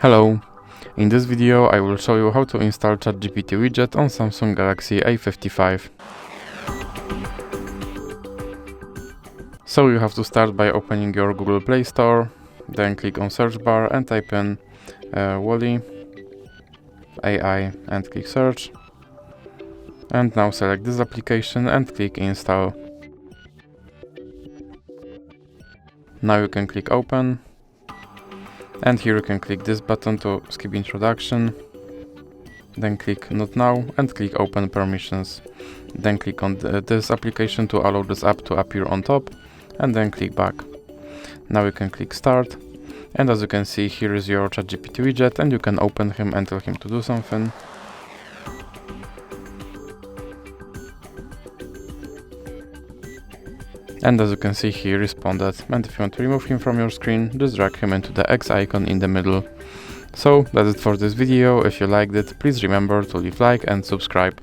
Hello! In this video I will show you how to install ChatGPT Widget on Samsung Galaxy A55. So you have to start by opening your Google Play Store, then click on search bar and type in Wally AI and click search. And now select this application and click install. Now you can click open. And here you can click this button to skip introduction, then click not now and click open permissions. Then click on this application to allow this app to appear on top and then click back. Now you can click start, and as you can see, here is your ChatGPT widget and you can open him and tell him to do something. And as you can see, he responded. And if you want to remove him from your screen, just drag him into the X icon in the middle. So that's it for this video. If you liked it, please remember to leave like and subscribe.